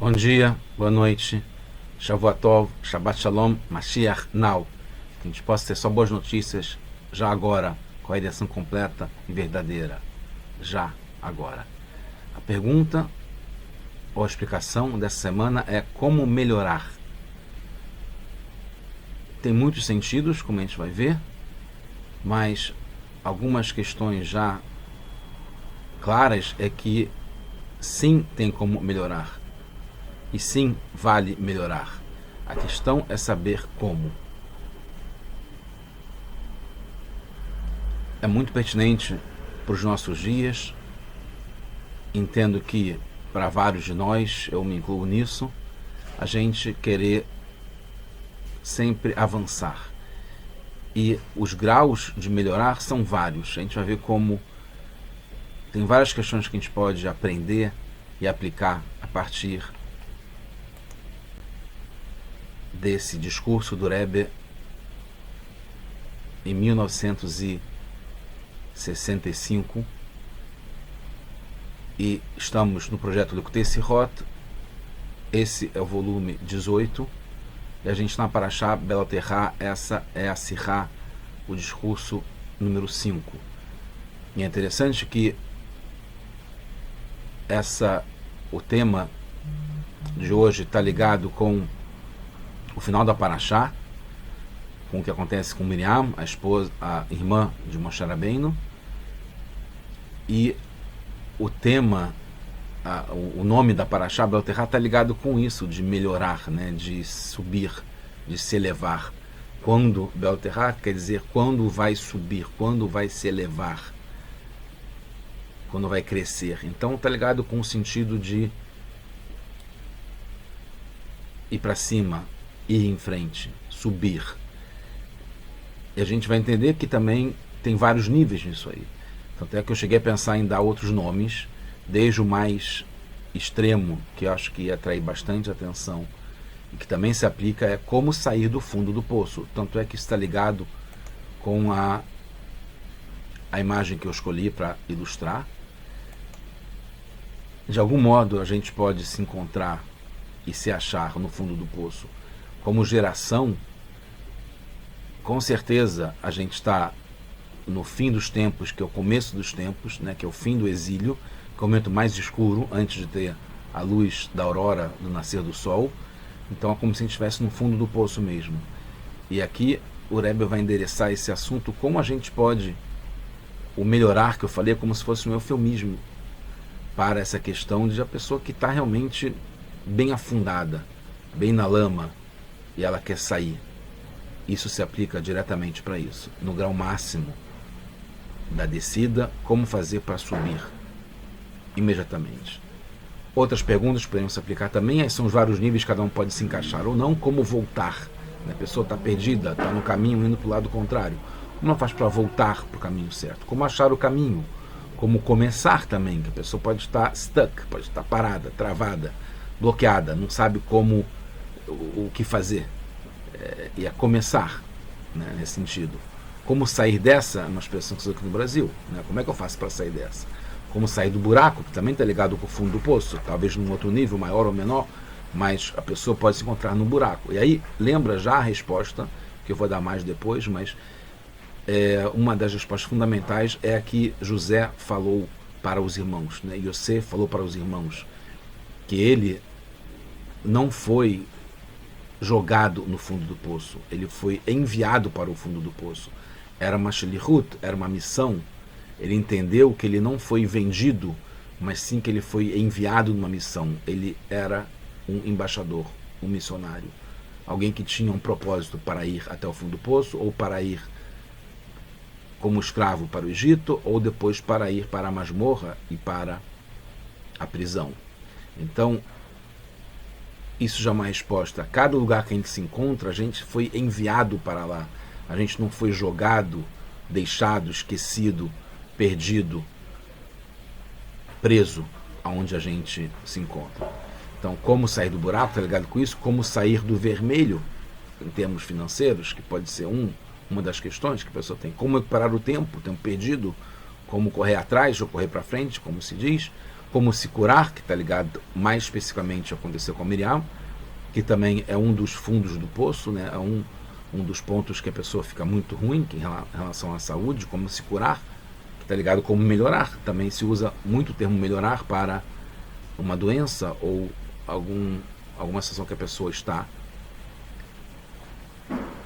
Bom dia, boa noite, Shavua Tov, Shabbat Shalom, Mashiach Now. Que a gente possa ter só boas notícias já agora, com a direção completa e verdadeira, já agora. A pergunta ou a explicação dessa semana é como melhorar. Tem muitos sentidos, como a gente vai ver, mas algumas questões já claras é que sim tem como melhorar. E sim, vale melhorar. A questão é saber como. É muito pertinente para os nossos dias. Entendo que, para vários de nós, eu me incluo nisso, a gente querer sempre avançar. E os graus de melhorar são vários. A gente vai ver como tem várias questões que a gente pode aprender e aplicar a partir desse discurso do Rebbe em 1965, e estamos no projeto Likutei Sihot. Esse é o volume 18 e a gente na Parashá Beloterá, essa é a Sihá, o discurso número 5. E é interessante que o tema de hoje está ligado com o final da Parashá, com o que acontece com Miriam, a irmã de Moshe Rabbeinu, e o tema, o nome da Parashá Beloterá está ligado com isso, de melhorar, né, de subir, de se elevar. Quando Beloterá quer dizer quando vai subir, quando vai se elevar, quando vai crescer. Então está ligado com o sentido de ir para cima, ir em frente, subir. E a gente vai entender que também tem vários níveis nisso aí. Tanto é que eu cheguei a pensar em dar outros nomes, desde o mais extremo, que eu acho que ia atrair bastante atenção, e que também se aplica, é como sair do fundo do poço. Tanto é que isso está ligado com a imagem que eu escolhi para ilustrar. De algum modo a gente pode se encontrar e se achar no fundo do poço. Como geração, com certeza a gente está no fim dos tempos, que é o começo dos tempos, né, que é o fim do exílio, que é o momento mais escuro, antes de ter a luz da aurora, do nascer do sol. Então é como se a gente estivesse no fundo do poço mesmo. E aqui o Rebbe vai endereçar esse assunto, como a gente pode, o melhorar que eu falei, é como se fosse um eufemismo para essa questão de a pessoa que está realmente bem afundada, bem na lama, e ela quer sair. Isso se aplica diretamente para isso, no grau máximo da descida, como fazer para subir imediatamente. Outras perguntas poderiam se aplicar também, são os vários níveis, cada um pode se encaixar ou não. Como voltar, a pessoa está perdida, está no caminho indo para o lado contrário, como ela faz para voltar para o caminho certo? Como achar o caminho? Como começar também, que a pessoa pode estar stuck, pode estar parada, travada, bloqueada, não sabe como, o que fazer, e a começar, né, nesse sentido. Como sair dessa, uma expressão que se usa aqui no Brasil, né, como é que eu faço para sair dessa? Como sair do buraco, que também está ligado com o fundo do poço, talvez num outro nível, maior ou menor, mas a pessoa pode se encontrar no buraco. E aí, lembra já a resposta, que eu vou dar mais depois, mas uma das respostas fundamentais é a que José falou para os irmãos, né? Yosef falou para os irmãos que ele não foi jogado no fundo do poço, ele foi enviado para o fundo do poço. Era uma shelihut, era uma missão. Ele entendeu que ele não foi vendido, mas sim que ele foi enviado numa missão. Ele era um embaixador, um missionário, alguém que tinha um propósito para ir até o fundo do poço, ou para ir como escravo para o Egito, ou depois para ir para a masmorra e para a prisão. Então, isso já é uma resposta. Cada lugar que a gente se encontra, a gente foi enviado para lá. A gente não foi jogado, deixado, esquecido, perdido, preso aonde a gente se encontra. Então, como sair do buraco, tá ligado com isso? Como sair do vermelho, em termos financeiros, que pode ser uma das questões que a pessoa tem. Como recuperar o tempo perdido, como correr atrás ou correr para frente, como se diz. como se curar, que está ligado mais especificamente a acontecer com a Miriam, que também é um dos fundos do poço, né? É um dos pontos que a pessoa fica muito ruim em relação à saúde, como se curar, que está ligado como melhorar. Também se usa muito o termo melhorar para uma doença ou alguma situação que a pessoa está,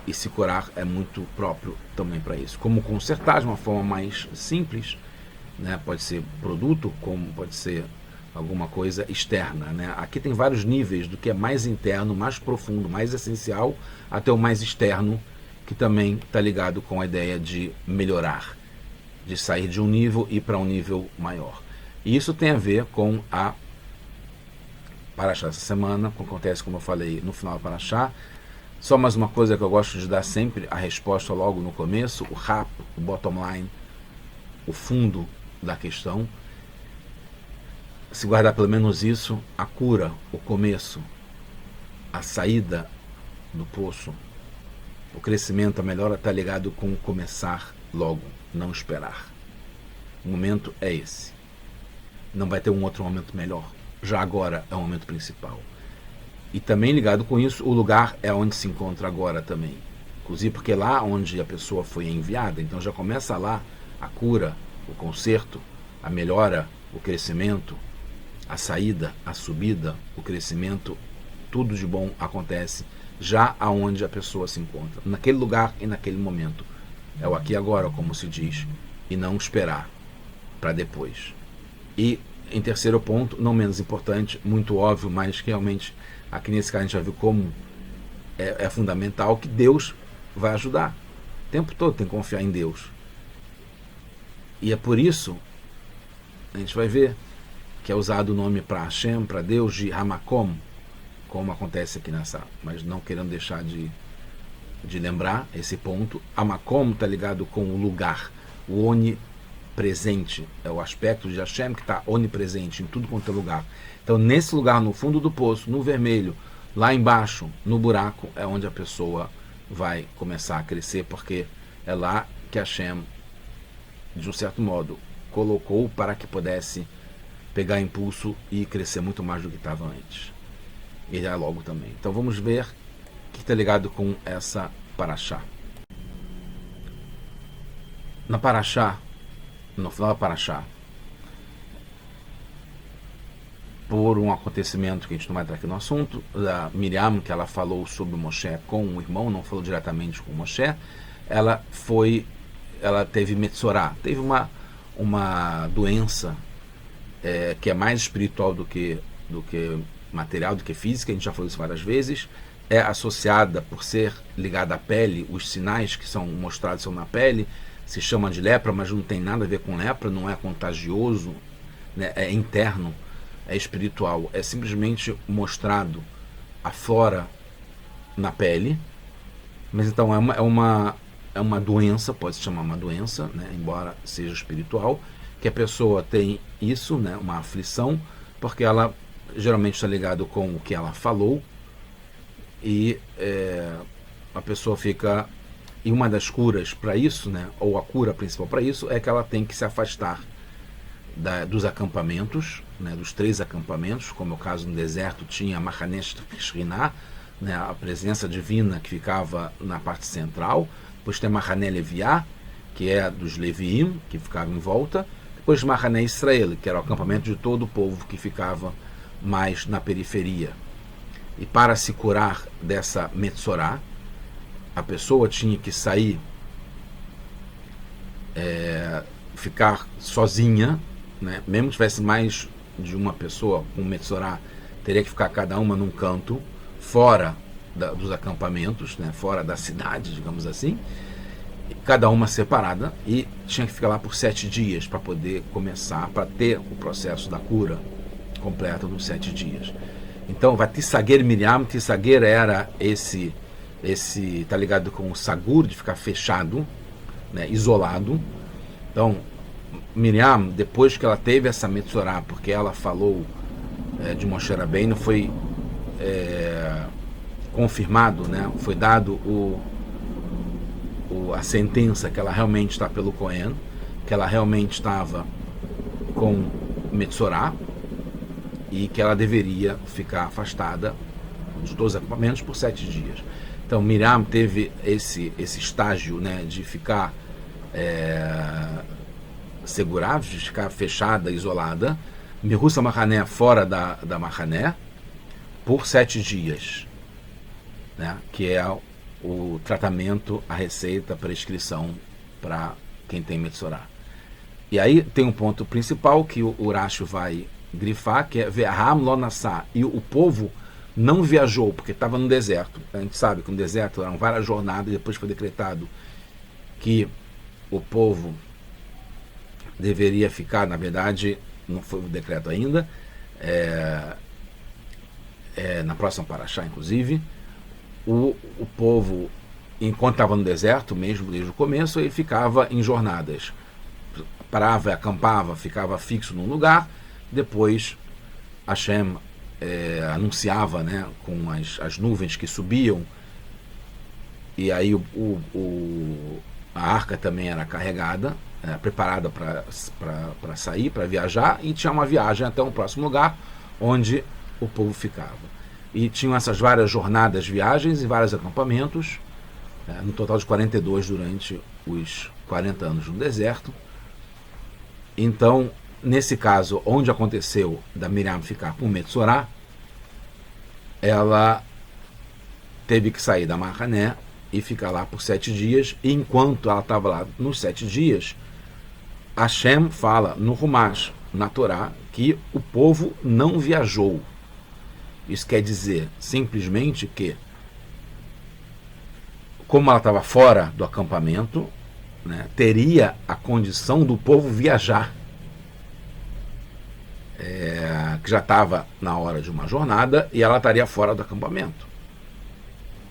e se curar é muito próprio também para isso. Como consertar de uma forma mais simples, né? Pode ser produto, como pode ser alguma coisa externa, né? Aqui tem vários níveis do que é mais interno, mais profundo, mais essencial, até o mais externo, que também está ligado com a ideia de melhorar, de sair de um nível e ir para um nível maior. E isso tem a ver com a Parashá essa semana, que acontece, como eu falei, no final da Parashá. Só mais uma coisa que eu gosto de dar sempre a resposta logo no começo, o rap, o bottom line, o fundo da questão. Se guardar pelo menos isso, a cura, o começo, a saída do poço, o crescimento, a melhora está ligado com começar logo, não esperar. O momento é esse. Não vai ter um outro momento melhor. Já agora é o momento principal. E também ligado com isso, o lugar é onde se encontra agora também. Inclusive porque é lá onde a pessoa foi enviada, então já começa lá a cura, o conserto, a melhora, o crescimento, a saída, a subida, o crescimento, tudo de bom acontece já aonde a pessoa se encontra, naquele lugar e naquele momento. É o aqui e agora, como se diz, e não esperar para depois. E em terceiro ponto, não menos importante, muito óbvio, mas que realmente aqui nesse caso a gente já viu como é fundamental, que Deus vai ajudar. O tempo todo tem que confiar em Deus. E é por isso, a gente vai ver que é usado o nome para Hashem, para Deus, de Hamakom, como acontece aqui nessa, mas não querendo deixar de lembrar esse ponto. Hamakom está ligado com o lugar, o onipresente, é o aspecto de Hashem que está onipresente em tudo quanto é lugar. Então, nesse lugar, no fundo do poço, no vermelho, lá embaixo, no buraco, é onde a pessoa vai começar a crescer, porque é lá que Hashem, de um certo modo, colocou para que pudesse pegar impulso e crescer muito mais do que estava antes. E já logo também. Então vamos ver o que está ligado com essa Parashá. Na Parashá, no final da Parashá, por um acontecimento que a gente não vai entrar aqui no assunto, da Miriam, que ela falou sobre o Moshe com o irmão, não falou diretamente com o Moshe, ela teve Metzorá, teve uma doença que é mais espiritual do que material, do que física, a gente já falou isso várias vezes, é associada, por ser ligada à pele, os sinais que são mostrados são na pele, se chama de lepra, mas não tem nada a ver com lepra, não é contagioso, né, é interno, é espiritual, é simplesmente mostrado a flora na pele, mas então é uma doença, pode se chamar uma doença, né, embora seja espiritual, que a pessoa tem isso, né, uma aflição, porque ela geralmente está ligado com o que ela falou, e a pessoa fica... E uma das curas para isso, né, ou a cura principal para isso, é que ela tem que se afastar dos acampamentos, né, dos 3 acampamentos, como é o caso no deserto, tinha Mahanesh Shrinah, né, a presença divina que ficava na parte central, depois tem Mahané Leviá, que é dos Leviim, que ficava em volta, depois Mahané Israel, que era o acampamento de todo o povo, que ficava mais na periferia. E para se curar dessa Metzorá, a pessoa tinha que sair, ficar sozinha, né? Mesmo que tivesse mais de uma pessoa com Metzorá, teria que ficar cada uma num canto, fora dos acampamentos, né? Fora da cidade, digamos assim, cada uma separada, e tinha que ficar lá por 7 dias para poder começar, para ter o processo da cura completa dos 7 dias. Então, vai Tissaguer Miriam. Tissaguer era esse tá ligado com o sagur, de ficar fechado, né, isolado. Então, Miriam, depois que ela teve essa Metzorá, porque ela falou de Moshe Rabbeinu, foi confirmado, né, foi dado a sentença que ela realmente está pelo Cohen, que ela realmente estava com Metzorá, e que ela deveria ficar afastada dos 12 acampamentos por 7 dias. Então Miriam teve esse estágio, né, de ficar segurada, de ficar fechada, isolada, Mirussa Mahané, fora da Mahané, por 7 dias, né, que é o tratamento, a receita, a prescrição para quem tem Metzorá. E aí tem um ponto principal que o Urash vai grifar, que é Ve'aham lo nassá, e o povo não viajou, porque estava no deserto. A gente sabe que no deserto eram várias jornadas, e depois foi decretado que o povo deveria ficar, na verdade, não foi o decreto ainda, na próxima paraxá, inclusive, o povo, enquanto estava no deserto, mesmo desde o começo, ele ficava em jornadas. Parava, acampava, ficava fixo num lugar, depois Hashem anunciava, né, com as nuvens que subiam, e aí a arca também era carregada, preparada para sair, para viajar, e tinha uma viagem até um próximo lugar onde o povo ficava. E tinham essas várias jornadas, viagens e vários acampamentos, no total de 42 durante os 40 anos no deserto. Então, nesse caso, onde aconteceu da Miriam ficar com Metzorá, ela teve que sair da Mahané e ficar lá por 7 dias, e enquanto ela estava lá nos 7 dias, Hashem fala no Humash, na Torá, que o povo não viajou. Isso quer dizer simplesmente que, como ela estava fora do acampamento, né, teria a condição do povo viajar, que já estava na hora de uma jornada e ela estaria fora do acampamento.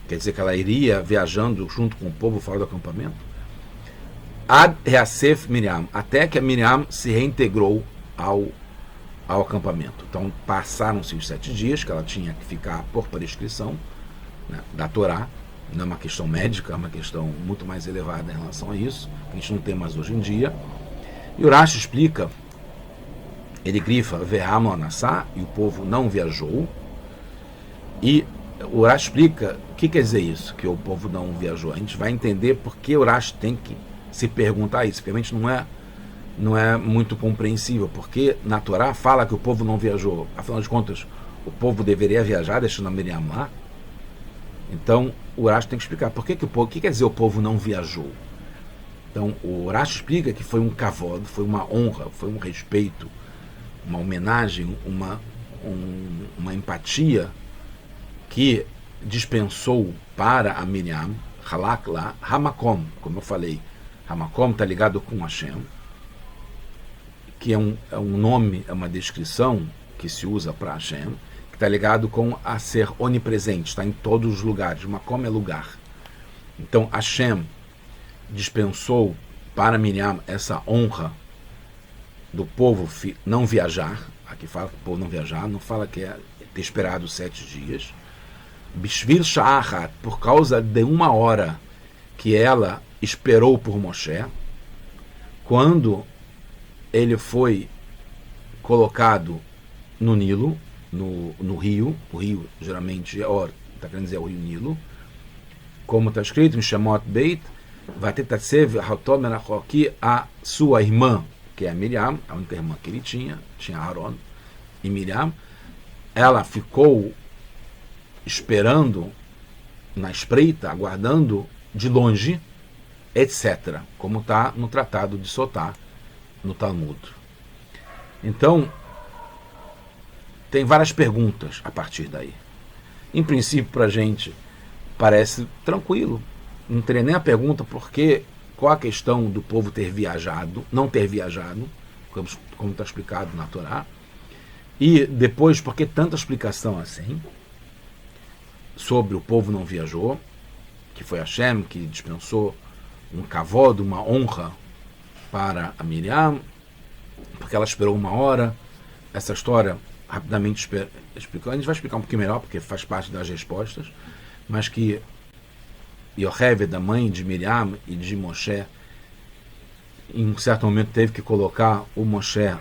Quer dizer que ela iria viajando junto com o povo fora do acampamento. Ad Reasef Miriam, até que a Miriam se reintegrou ao acampamento. Então passaram-se os 7 dias que ela tinha que ficar por prescrição, né, da Torá. Não é uma questão médica, é uma questão muito mais elevada em relação a isso, que a gente não tem mais hoje em dia. E o Urash explica, ele grifa Ve'aham lo nassá, e o povo não viajou. E o Urash explica o que quer dizer isso, que o povo não viajou. A gente vai entender porque o Urash tem que se perguntar isso, porque realmente não é muito compreensível, porque na Torá fala que o povo não viajou. Afinal de contas, o povo deveria viajar deixando a Miriam lá. Então o Urash tem que explicar por que o que quer dizer o povo não viajou. Então o Urash explica que foi um kavod, foi uma honra, foi um respeito, uma homenagem, uma empatia que dispensou para a Miriam, halak lá, Hamakom, como eu falei. Hamakom está ligado com Hashem, que é um nome, é uma descrição que se usa para Hashem, que está ligado com a ser onipresente, está em todos os lugares. Makom é lugar. Então Hashem dispensou para Miriam essa honra do povo não viajar. Aqui fala que o povo não viajar, não fala que é ter esperado 7 dias. Bishvil Sha'achat, por causa de 1 hora que ela esperou por Moshe, quando ele foi colocado no Nilo, no rio, o rio geralmente está querendo dizer o rio Nilo, como está escrito em Shemot Beit, Vatetatsev Hatom Menachor, que a sua irmã, que é a Miriam, a única irmã que ele tinha Aaron e Miriam, ela ficou esperando na espreita, aguardando de longe, etc., como está no Tratado de Sotá, no Talmud. Então, tem várias perguntas a partir daí. Em princípio, para a gente, parece tranquilo. Não teria nem a pergunta qual a questão do povo ter viajado, não ter viajado, como está explicado na Torá. E depois, por que tanta explicação assim sobre o povo não viajou, que foi Hashem que dispensou um kavod, uma honra para a Miriam, porque ela esperou 1 hora. Essa história, rapidamente explicando, a gente vai explicar um pouquinho melhor, porque faz parte das respostas, mas que Yocheved, a mãe de Miriam e de Moshe, em um certo momento teve que colocar o Moshe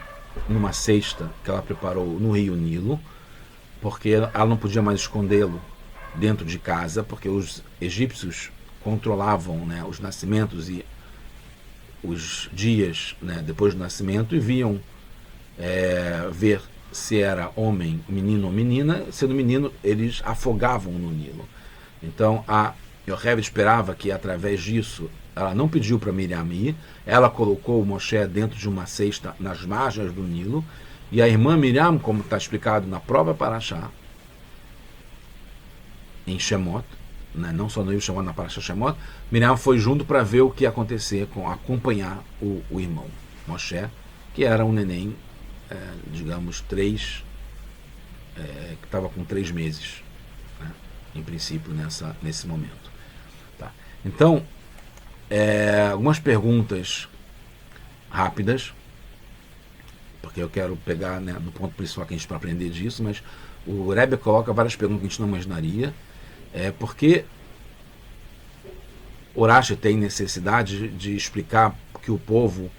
numa cesta que ela preparou no rio Nilo, porque ela não podia mais escondê-lo dentro de casa, porque os egípcios controlavam, né, os nascimentos e os dias, né, depois do nascimento, e viam ver se era homem, menino ou menina. Sendo menino, eles afogavam no Nilo. Então a Yocheved esperava que através disso, ela não pediu para Miriam ir, ela colocou o Moshe dentro de uma cesta nas margens do Nilo, e a irmã Miriam, como está explicado na própria Parashá, em Shemot, né, não só no livro Shemot, na Parashá Shemot, Miriam foi junto para ver o que ia acontecer, acompanhar o irmão Moshe, que era um neném, digamos, que estava com 3 meses, né, em princípio, nesse momento. Tá. Então, algumas perguntas rápidas, porque eu quero pegar, né, do ponto principal que a gente para aprender disso, mas o Rebbe coloca várias perguntas que a gente não imaginaria. Porque Urashi tem necessidade de explicar que o povo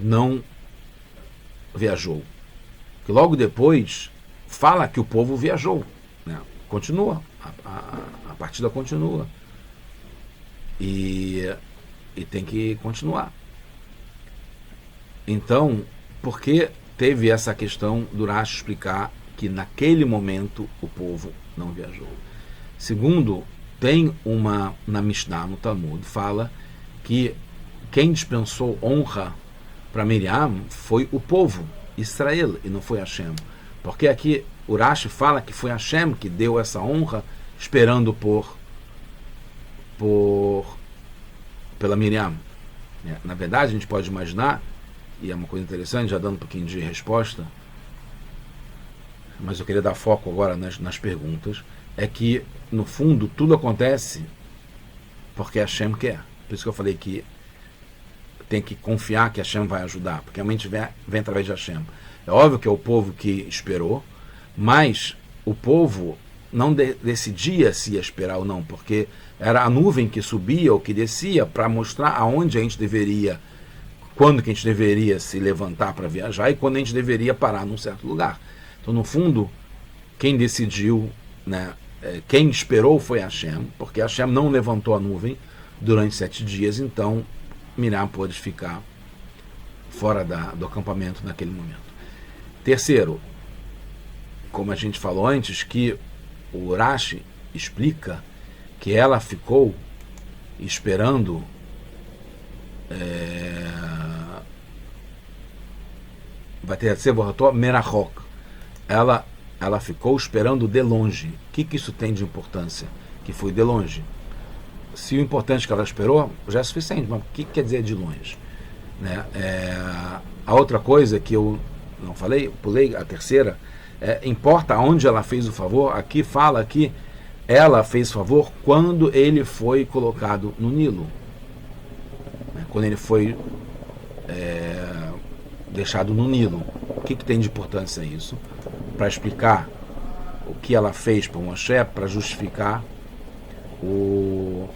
não viajou. Que logo depois fala que o povo viajou, né? Continua, a partida continua. E tem que continuar. Então, por que teve essa questão do Urashi explicar que naquele momento o povo não viajou? Segundo, tem na Mishnah, no Talmud, fala que quem dispensou honra para Miriam foi o povo, Israel, e não foi Hashem. Porque aqui Urashi fala que foi Hashem que deu essa honra, esperando pela Miriam. Na verdade, a gente pode imaginar, e é uma coisa interessante, já dando um pouquinho de resposta, mas eu queria dar foco agora nas perguntas, é que, no fundo, tudo acontece porque Hashem quer. Por isso que eu falei que tem que confiar que Hashem vai ajudar, porque realmente vem através de Hashem. É óbvio que é o povo que esperou, mas o povo não decidia se ia esperar ou não, porque era a nuvem que subia ou que descia para mostrar aonde a gente deveria, quando que a gente deveria se levantar para viajar e quando a gente deveria parar num certo lugar. Então, no fundo, quem decidiu, né, quem esperou foi Hashem, porque Hashem não levantou a nuvem durante 7 dias, então Miriam pôde ficar fora do acampamento naquele momento. Terceiro, como a gente falou antes, que o Urashi explica que ela ficou esperando vai ter Merachok. Ela ficou esperando de longe. O que isso tem de importância? Que foi de longe. Se o importante que ela esperou já é suficiente, mas o que quer dizer de longe? Né? A outra coisa que eu não falei, pulei a terceira, importa onde ela fez o favor. Aqui fala que ela fez favor quando ele foi colocado no Nilo, né? Quando ele foi deixado no Nilo. O que tem de importância isso? Para explicar o que ela fez para Moshe, para justificar o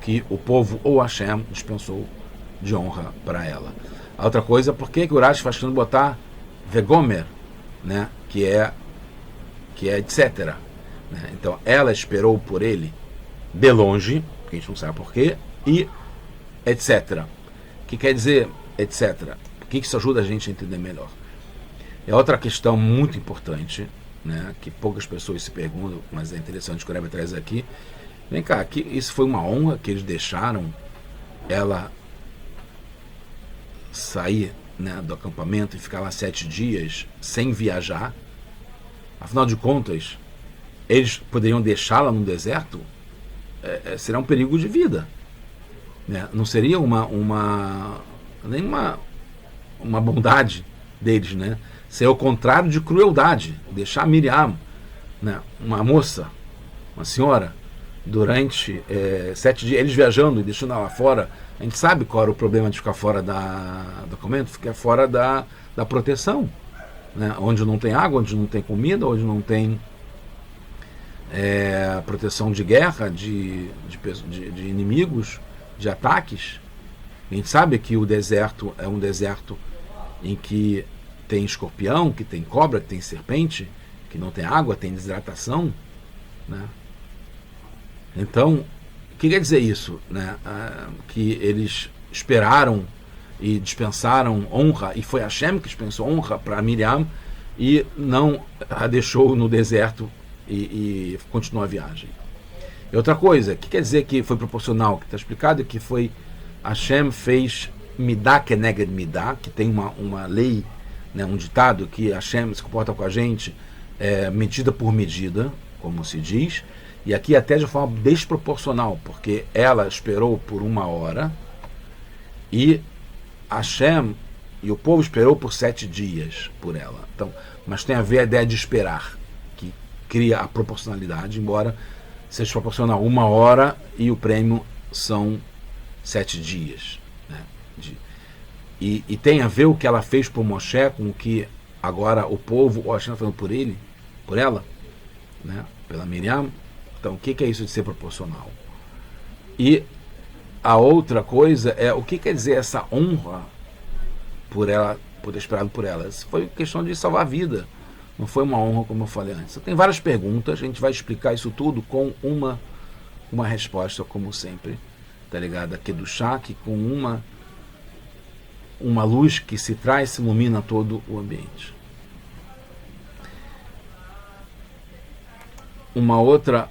que o povo ou Hashem dispensou de honra para ela. A outra coisa, por que o Urashi faz questão de botar Vegomer, né? que é etc. Né? Então, ela esperou por ele de longe, que a gente não sabe porquê, e etc. O que quer dizer etc? Por que isso ajuda a gente a entender melhor? É outra questão muito importante, né, que poucas pessoas se perguntam, mas é interessante que o Rebbe traz aqui. Vem cá, isso foi uma honra que eles deixaram ela sair, né, do acampamento e ficar lá 7 dias sem viajar. Afinal de contas, eles poderiam deixá-la no deserto? Será um perigo de vida, né? Não seria nenhuma bondade deles, né? Seria o contrário de crueldade. Deixar Miriam, né, uma moça, uma senhora, durante 7 dias, eles viajando e deixando ela fora. A gente sabe qual era o problema de ficar fora do acampamento, ficar fora da proteção, né? Onde não tem água, onde não tem comida, onde não tem proteção de guerra, de inimigos, de ataques. A gente sabe que o deserto é um deserto em que tem escorpião, que tem cobra, que tem serpente, que não tem água, tem desidratação, né? Então, o que quer dizer isso, né? Que eles esperaram e dispensaram honra, e foi Hashem que dispensou honra para Miriam e não a deixou no deserto e continuou a viagem. E outra coisa, o que quer dizer que foi proporcional? Que está explicado que foi Hashem fez Midah keneged Midah, que tem uma lei, né, um ditado que Hashem se comporta com a gente medida por medida, como se diz, e aqui até de forma desproporcional, porque ela esperou por 1 hora e Hashem e o povo esperou por 7 dias por ela. Então, mas tem a ver a ideia de esperar, que cria a proporcionalidade, embora seja proporcional 1 hora e o prêmio são 7 dias. Né? E tem a ver o que ela fez por Moshe com o que agora o povo, ou Hashem está falando por ele, por ela, né? Pela Miriam. Então, o que é isso de ser proporcional? E a outra coisa é o que quer dizer essa honra por ela, por ter esperado por ela. Isso foi questão de salvar a vida, não foi uma honra, como eu falei antes. Tem várias perguntas, a gente vai explicar isso tudo com uma resposta, como sempre, tá ligado? Aqui do chá, que com uma luz que se traz, se ilumina todo o ambiente. Uma outra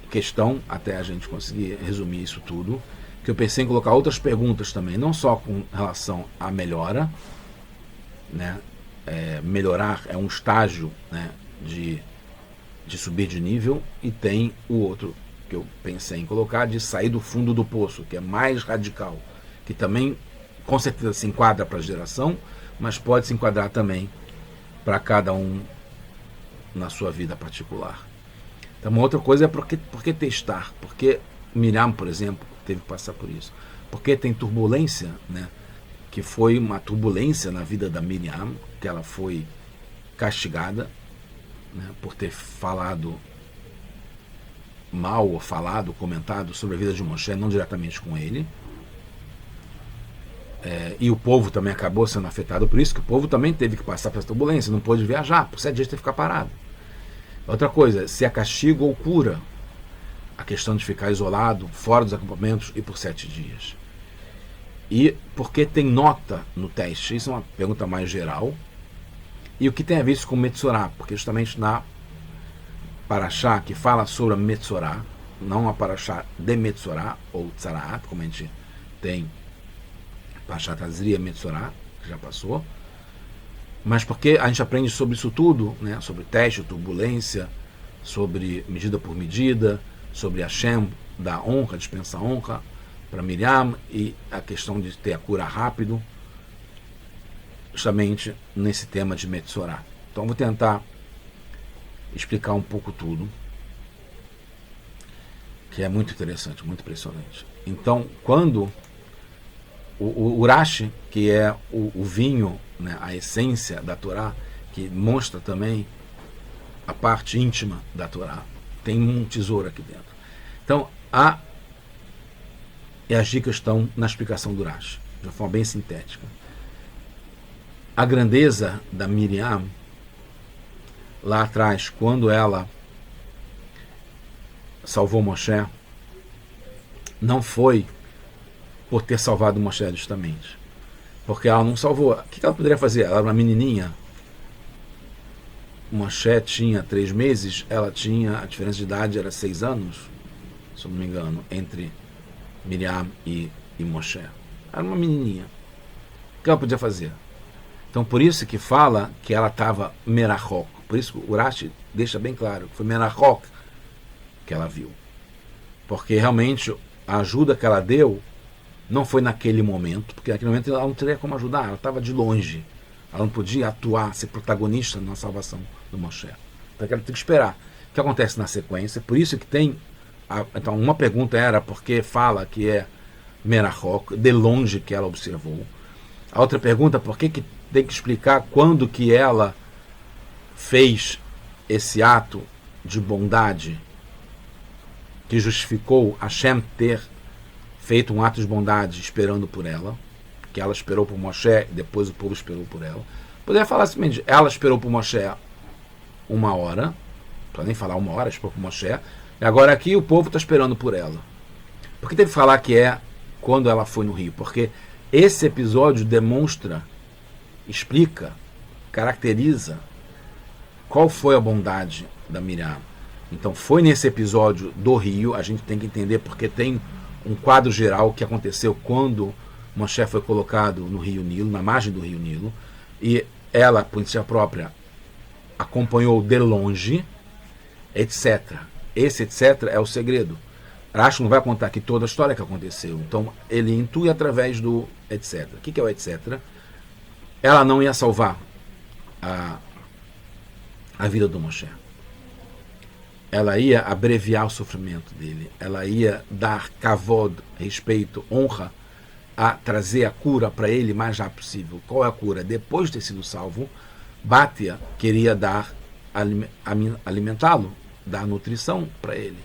questão, até a gente conseguir resumir isso tudo, que eu pensei em colocar outras perguntas também, não só com relação à melhora, né? Melhorar é um estágio, né, de subir de nível, e tem o outro que eu pensei em colocar, de sair do fundo do poço, que é mais radical, que também com certeza se enquadra para a geração, mas pode se enquadrar também para cada um na sua vida particular. Então, uma outra coisa é por que testar? Porque Miriam, por exemplo, teve que passar por isso. Porque tem turbulência, né? Que foi uma turbulência na vida da Miriam, que ela foi castigada, né, por ter falado mal, ou comentado sobre a vida de Moshe, não diretamente com ele. E o povo também acabou sendo afetado por isso, que o povo também teve que passar por essa turbulência, não pôde viajar, por 7 dias teve que ficar parado. Outra coisa, se é castigo ou cura, a questão de ficar isolado, fora dos acampamentos e por 7 dias. E porque tem nota no teste? Isso é uma pergunta mais geral. E o que tem a ver isso com Metzorá? Porque justamente na Parashá que fala sobre a Metzorá, não a Parashá de Metzorá, ou Tzaraat, como a gente tem Parashá Tazria Metzorá, que já passou, mas porque a gente aprende sobre isso tudo, né? Sobre teste, turbulência, sobre medida por medida, sobre Hashem, da honra, dispensar honra para Miriam, e a questão de ter a cura rápido, justamente nesse tema de Metzorá. Então vou tentar explicar um pouco tudo, que é muito interessante, muito impressionante. Então, quando o Urashi, que é o vinho, né, a essência da Torá, que mostra também a parte íntima da Torá, tem um tesouro aqui dentro. Então, e as dicas estão na explicação do Urashi, de uma forma bem sintética. A grandeza da Miriam, lá atrás, quando ela salvou Moshe, não foi por ter salvado Moshe justamente, porque ela não salvou. O que ela poderia fazer? Ela era uma menininha. Moshe tinha 3 meses, ela tinha, a diferença de idade era 6 anos, se eu não me engano, entre Miriam e Moshe. Era uma menininha. O que ela podia fazer? Então, por isso que fala que ela estava merachok. Por isso que o Urashi deixa bem claro que foi merachok que ela viu. Porque realmente a ajuda que ela deu não foi naquele momento, porque naquele momento ela não teria como ajudar, ela estava de longe. Ela não podia atuar, ser protagonista na salvação do Moshe. Então ela tem que esperar. O que acontece na sequência? Por isso que tem... Então, uma pergunta era porque fala que é merachok, de longe que ela observou. A outra pergunta, por que tem que explicar quando que ela fez esse ato de bondade que justificou Hashem ter feito um ato de bondade esperando por ela, que ela esperou por Moshe e depois o povo esperou por ela. Poderia falar simplesmente, ela esperou por Moshe 1 hora, não precisa nem falar 1 hora, esperou por Moshe, e agora aqui o povo está esperando por ela. Por que teve que falar que é quando ela foi no rio? Porque esse episódio demonstra, explica, caracteriza qual foi a bondade da Miriam. Então foi nesse episódio do rio, a gente tem que entender porque tem um quadro geral que aconteceu quando Moshe foi colocado no rio Nilo, na margem do rio Nilo, e ela, por iniciativa própria, acompanhou de longe, etc. Esse etc. é o segredo. Rashi não vai contar aqui toda a história que aconteceu. Então ele intui através do etc. O que é o etc? Ela não ia salvar a vida do Moshe. Ela ia abreviar o sofrimento dele. Ela ia dar kavod, respeito, honra, a trazer a cura para ele o mais rápido possível. Qual é a cura? Depois de ter sido salvo, Batia queria dar alimentá-lo, dar nutrição para ele.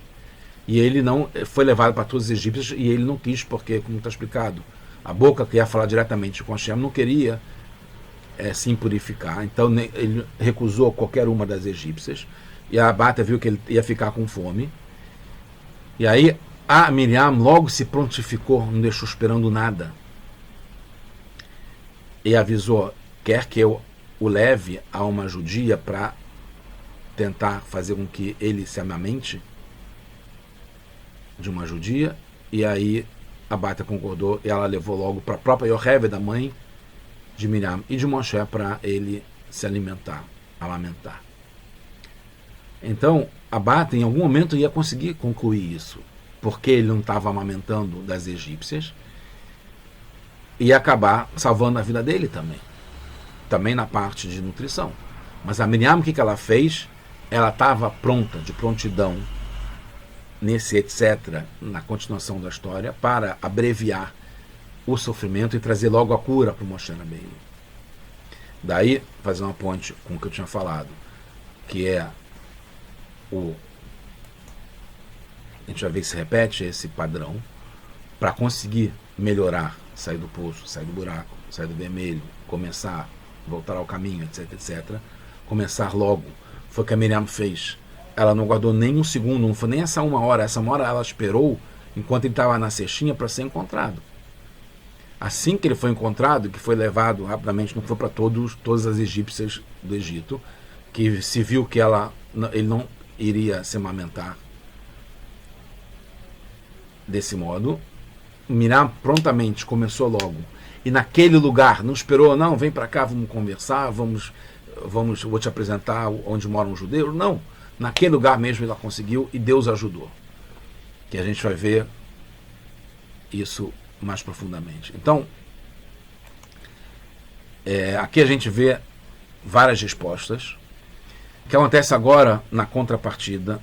E ele não foi levado para todos os egípcios e ele não quis, porque, como está explicado, a boca que ia falar diretamente com Hashem não queria se impurificar. Então ele recusou qualquer uma das egípcias. E a Batia viu que ele ia ficar com fome. E aí a Miriam logo se prontificou, não deixou esperando nada. E avisou, quer que eu o leve a uma judia para tentar fazer com que ele se amamente de uma judia. E aí a Batia concordou e ela levou logo para a própria Yocheved, da mãe de Miriam e de Moshe, para ele se alimentar, amamentar. Então a Batia em algum momento ia conseguir concluir isso, porque ele não estava amamentando das egípcias, e ia acabar salvando a vida dele também na parte de nutrição. Mas a Miriam, o que ela fez? Ela estava pronta, de prontidão, nesse etc., na continuação da história, para abreviar o sofrimento e trazer logo a cura para o Moshe Rabbeinu. Daí, fazer uma ponte com o que eu tinha falado, que é a gente já vê que se repete esse padrão, para conseguir melhorar, sair do poço, sair do buraco, sair do vermelho, começar, voltar ao caminho, etc, etc, começar logo. Foi o que a Miriam fez. Ela não guardou nem um segundo, não foi nem essa 1 hora. Essa 1 hora ela esperou enquanto ele estava na cestinha para ser encontrado. Assim que ele foi encontrado, que foi levado rapidamente, não foi para todas as egípcias do Egito, que se viu que ele não iria se amamentar desse modo, Miriam prontamente começou logo. E naquele lugar, não esperou, não, vem para cá, vamos conversar, vou te apresentar onde moram os judeus. Não, naquele lugar mesmo ela conseguiu e Deus ajudou. Que a gente vai ver isso mais profundamente. Então, aqui a gente vê várias respostas. O que acontece agora na contrapartida,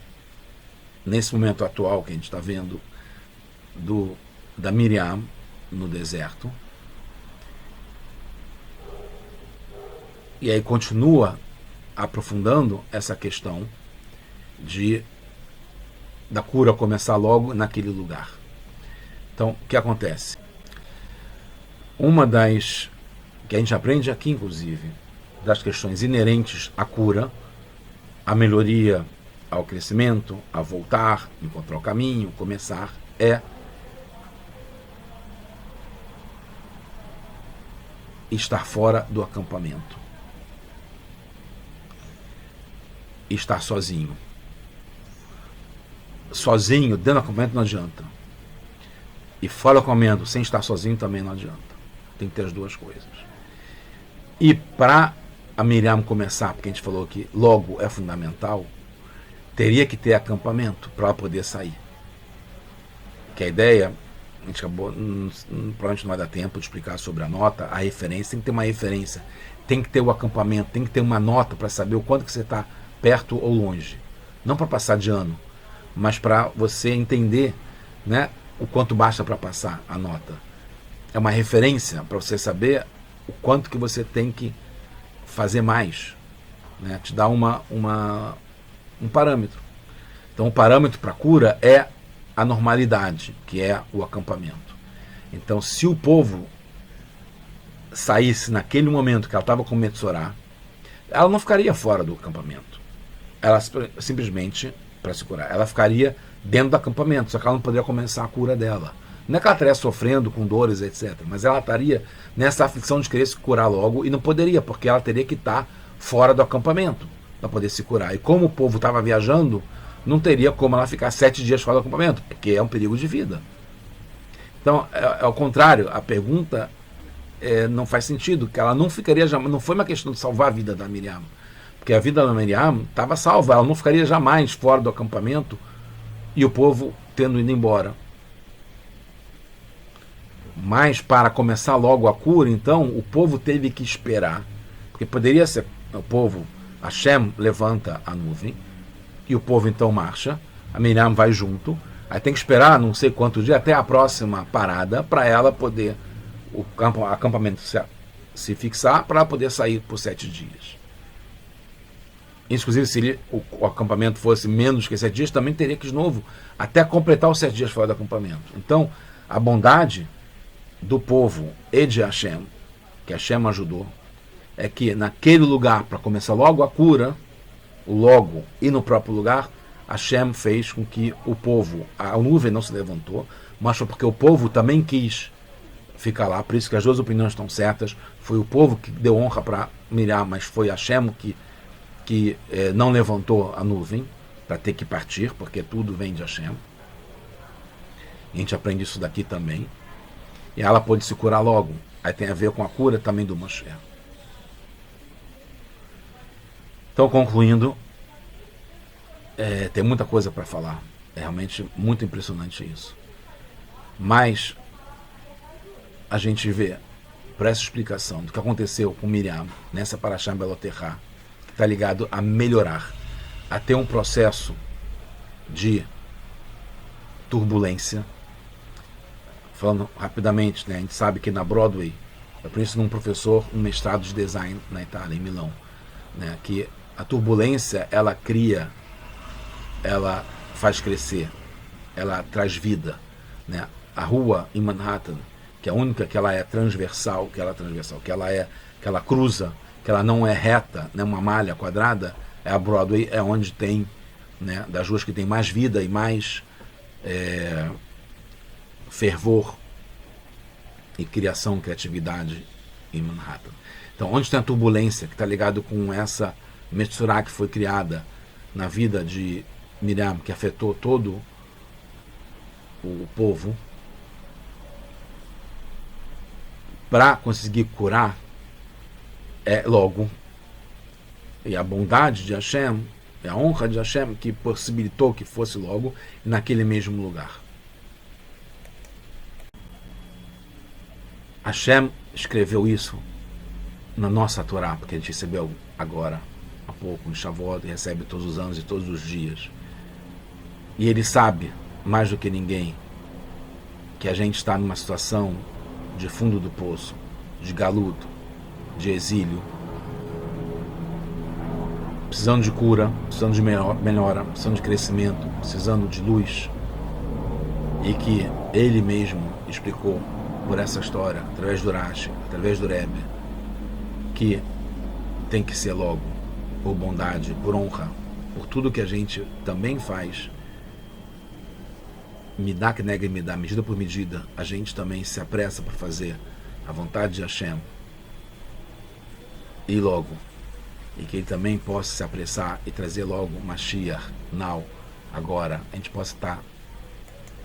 nesse momento atual que a gente está vendo, da Miriam no deserto, e aí continua aprofundando essa questão da cura começar logo naquele lugar. Então, o que acontece? Uma das que a gente aprende aqui, inclusive, das questões inerentes à cura, à melhoria, ao crescimento, a voltar, encontrar o caminho, começar, é estar fora do acampamento. Estar sozinho. Sozinho, dentro do acampamento, não adianta. E fora do acampamento, sem estar sozinho, também não adianta. Tem que ter as duas coisas. E para a Miriam começar, porque a gente falou que logo é fundamental, teria que ter acampamento para ela poder sair. Que a ideia, a gente acabou, provavelmente não vai dar tempo de explicar sobre a nota, a referência, tem que ter uma referência, tem que ter o acampamento, tem que ter uma nota para saber o quanto que você está perto ou longe. Não para passar de ano, mas para você entender, né, o quanto basta para passar a nota. É uma referência para você saber o quanto que você tem que fazer mais, né? Te dá um parâmetro. Então o parâmetro para a cura é a normalidade, que é o acampamento. Então se o povo saísse naquele momento que ela estava com Metzorá, ela não ficaria fora do acampamento. Ela simplesmente, para se curar, ela ficaria dentro do acampamento, só que ela não poderia começar a cura dela. Não é que ela estaria sofrendo com dores, etc. Mas ela estaria nessa aflição de querer se curar logo e não poderia, porque ela teria que estar fora do acampamento para poder se curar. E como o povo estava viajando, não teria como ela ficar 7 dias fora do acampamento, porque é um perigo de vida. Então, ao contrário, a pergunta não faz sentido, que ela não ficaria jamais, não foi uma questão de salvar a vida da Miriam, porque a vida da Miriam estava salva, ela não ficaria jamais fora do acampamento e o povo tendo ido embora. Mas para começar logo a cura, então, o povo teve que esperar, porque poderia ser o povo, Hashem levanta a nuvem, e o povo então marcha, a Miriam vai junto, aí tem que esperar não sei quantos dias, até a próxima parada, para ela poder, o acampamento se fixar, para ela poder sair por 7 dias. Inclusive, se o acampamento fosse menos que 7 dias, também teria que, de novo, até completar os 7 dias fora do acampamento. Então, a bondade do povo e de Hashem, que Hashem ajudou, é que naquele lugar, para começar logo a cura, logo e no próprio lugar, Hashem fez com que o povo, a nuvem não se levantou, mas foi porque o povo também quis ficar lá, por isso que as duas opiniões estão certas, foi o povo que deu honra para Miriam, mas foi Hashem que não levantou a nuvem para ter que partir, porque tudo vem de Hashem. E a gente aprende isso daqui também. E ela pôde se curar logo. Aí tem a ver com a cura também do Moshe. Então, concluindo, tem muita coisa para falar. É realmente muito impressionante isso. Mas a gente vê, por essa explicação do que aconteceu com Miriam nessa Parashá Beloterá, que está ligado a melhorar, a ter um processo de turbulência. Falando rapidamente, né, a gente sabe que na Broadway, eu conheço num professor, um mestrado de design na Itália, em Milão, né, que a turbulência, ela cria, ela faz crescer, ela traz vida, né? A rua em Manhattan, que é a única que ela é transversal, que ela cruza, que ela não é reta, né, uma malha quadrada, é a Broadway, é onde tem, né, das ruas que tem mais vida e mais fervor e criação, criatividade em Manhattan. Então, onde tem a turbulência, que está ligado com essa Metzorá que foi criada na vida de Miriam, que afetou todo o povo, para conseguir curar, logo. E a bondade de Hashem, a honra de Hashem, que possibilitou que fosse logo naquele mesmo lugar. Hashem escreveu isso na nossa Torá, porque a gente recebeu agora, há pouco, em Shavuot, e recebe todos os anos e todos os dias. E ele sabe, mais do que ninguém, que a gente está numa situação de fundo do poço, de galuto, de exílio, precisando de cura, precisando de melhora, precisando de crescimento, precisando de luz. E que ele mesmo explicou por essa história, através do Rashi, através do Rebbe, que tem que ser logo, por bondade, por honra, por tudo que a gente também faz, midá que nega e midá, medida por medida, a gente também se apressa para fazer a vontade de Hashem, e logo, e que ele também possa se apressar e trazer logo Mashiach, now, agora, a gente possa estar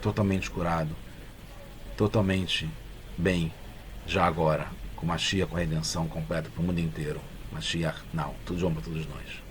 totalmente curado, totalmente bem, já agora, com Mashiach, com a redenção completa para o mundo inteiro. Mashiach, now, tudo de bom para todos nós.